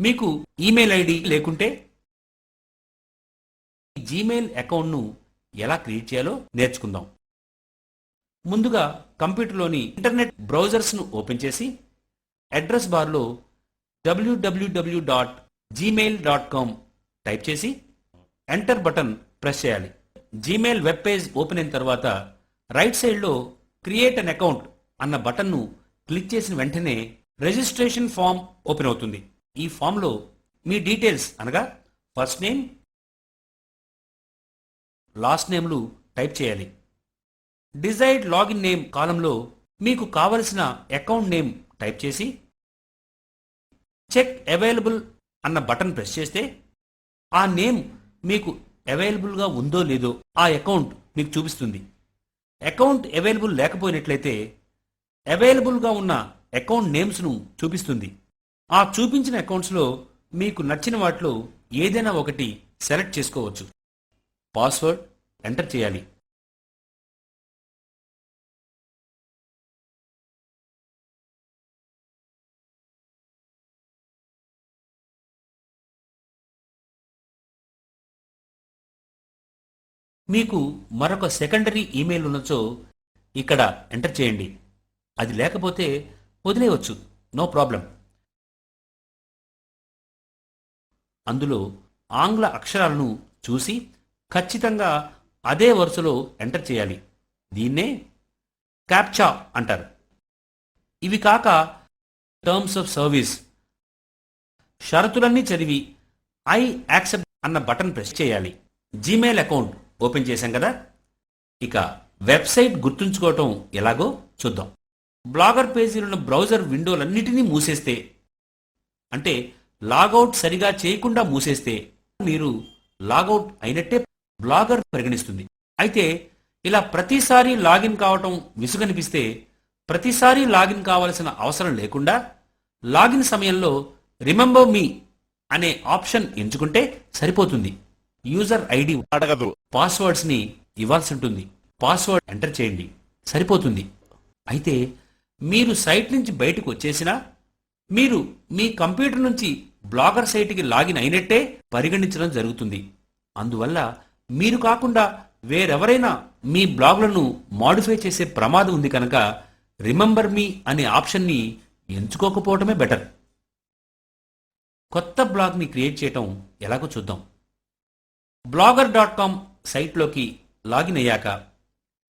మీకు email ID లేకుంటే Gmail అకౌంట్ను ఎలా క్రియేట్ చేయాలో నేర్చుకుందాం. ముందుగా కంప్యూటర్లోని ఇంటర్నెట్ బ్రౌజర్స్ను ఓపెన్ చేసి అడ్రస్ బార్లో www.gmail.com టైప్ చేసి ఎంటర్ బటన్ ప్రెస్ చేయాలి. జీమెయిల్ వెబ్ పేజ్ ఓపెన్ అయిన తర్వాత రైట్ సైడ్లో క్రియేట్ అన్ అకౌంట్ అన్న బటన్ను క్లిక్ చేసిన వెంటనే రిజిస్ట్రేషన్ ఫామ్ ఓపెన్ అవుతుంది. ఈ ఫామ్లో మీ డీటెయిల్స్ అనగా ఫస్ట్ నేమ్, లాస్ట్ నేమ్లు టైప్ చేయాలి. డిజైర్డ్ లాగిన్ నేమ్ కాలంలో మీకు కావలసిన అకౌంట్ నేమ్ టైప్ చేసి చెక్ అవైలబుల్ అన్న బటన్ ప్రెస్ చేస్తే ఆ నేమ్ మీకు అవైలబుల్గా ఉందో లేదో ఆ అకౌంట్ మీకు చూపిస్తుంది. అకౌంట్ అవైలబుల్ లేకపోయినట్లయితే అవైలబుల్గా ఉన్న అకౌంట్ నేమ్స్ను చూపిస్తుంది. ఆ చూపించిన అకౌంట్స్లో మీకు నచ్చిన వాటిలో ఏదైనా ఒకటి సెలెక్ట్ చేసుకోవచ్చు. పాస్వర్డ్ ఎంటర్ చేయాలి. మీకు మరొక సెకండరీ ఈమెయిల్ ఉన్నచో ఇక్కడ ఎంటర్ చేయండి. అది లేకపోతే వదిలేయవచ్చు, నో ప్రాబ్లం. అందులో ఆంగ్ల అక్షరాలను చూసి ఖచ్చితంగా అదే వరుసలో ఎంటర్ చేయాలి. దీన్నే క్యాప్చా అంటారు. ఇవి కాక టర్మ్స్ ఆఫ్ సర్వీస్ షరతులన్నీ చదివి ఐ యాక్సెప్ట్ అన్న బటన్ ప్రెస్ చేయాలి. జీమెయిల్ అకౌంట్ ఓపెన్ చేశాం కదా, ఇక వెబ్సైట్ గుర్తుంచుకోవటం ఎలాగో చూద్దాం. బ్లాగర్ పేజీలున్న బ్రౌజర్ విండోలన్నిటినీ మూసేస్తే, అంటే లాగౌట్ సరిగా చేయకుండా మూసేస్తే మీరు లాగౌట్ అయినట్టే బ్లాగర్ పరిగణిస్తుంది. అయితే ఇలా ప్రతిసారి లాగిన్ కావటం విసుగనిపిస్తే ప్రతిసారి లాగిన్ కావలసిన అవసరం లేకుండా లాగిన్ సమయంలో రిమెంబర్ మీ అనే ఆప్షన్ ఎంచుకుంటే సరిపోతుంది. యూజర్ ఐడి అడగదు, పాస్వర్డ్స్ ని ఇవ్వాల్సి ఉంటుంది. పాస్వర్డ్ ఎంటర్ చేయండి, సరిపోతుంది. అయితే మీరు సైట్ నుంచి బయటకు వచ్చేసినా మీరు మీ కంప్యూటర్ నుంచి బ్లాగర్ సైట్కి లాగిన్ అయినట్టే పరిగణించడం జరుగుతుంది. అందువల్ల మీరు కాకుండా వేరెవరైనా మీ బ్లాగ్లను మాడిఫై చేసే ప్రమాదం ఉంది కనుక రిమెంబర్ మీ అనే ఆప్షన్ని ఎంచుకోకపోవటమే బెటర్. కొత్త బ్లాగ్ని క్రియేట్ చేయటం ఎలాగో చూద్దాం. blogger.com సైట్లోకి లాగిన్ అయ్యాక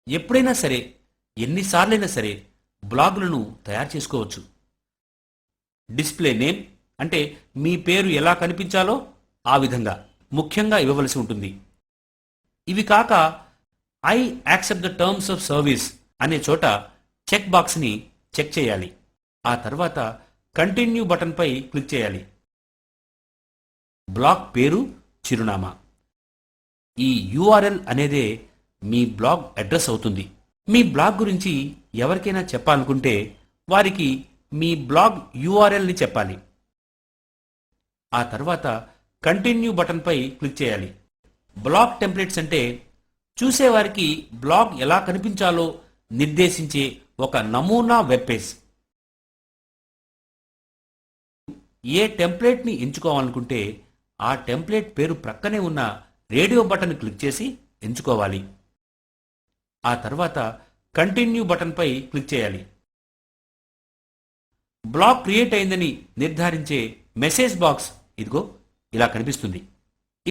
ఎప్పుడైనా సరే, ఎన్నిసార్లైనా సరే బ్లాగులను తయారు చేసుకోవచ్చు. డిస్ప్లే నేమ్ అంటే మీ పేరు ఎలా కనిపించాలో ఆ విధంగా ముఖ్యంగా ఇవ్వవలసి ఉంటుంది. ఇవి కాక I accept the terms of service అనే చోట చెక్ బాక్స్ని చెక్ చేయాలి. ఆ తర్వాత కంటిన్యూ బటన్పై క్లిక్ చేయాలి. బ్లాగ్ పేరు, చిరునామా, ఈ యూఆర్ఎల్ అనేదే మీ బ్లాగ్ అడ్రస్ అవుతుంది. మీ బ్లాగ్ గురించి ఎవరికైనా చెప్పాలనుకుంటే వారికి మీ బ్లాగ్ యూఆర్ఎల్ని చెప్పాలి. ఆ తర్వాత కంటిన్యూ బటన్పై క్లిక్ చేయాలి. బ్లాగ్ టెంప్లెట్స్ అంటే చూసేవారికి బ్లాగ్ ఎలా కనిపించాలో నిర్దేశించే ఒక నమూనా వెబ్ పేజ్. ఏ టెంప్లెట్ని ఎంచుకోవాలనుకుంటే ఆ టెంప్లెట్ పేరు ప్రక్కనే ఉన్న రేడియో బటన్ క్లిక్ చేసి ఎంచుకోవాలి. ఆ తర్వాత కంటిన్యూ బటన్పై క్లిక్ చేయాలి. బ్లాగ్ క్రియేట్ అయిందని నిర్ధారించే మెసేజ్ బాక్స్ ఇదిగో ఇలా కనిపిస్తుంది.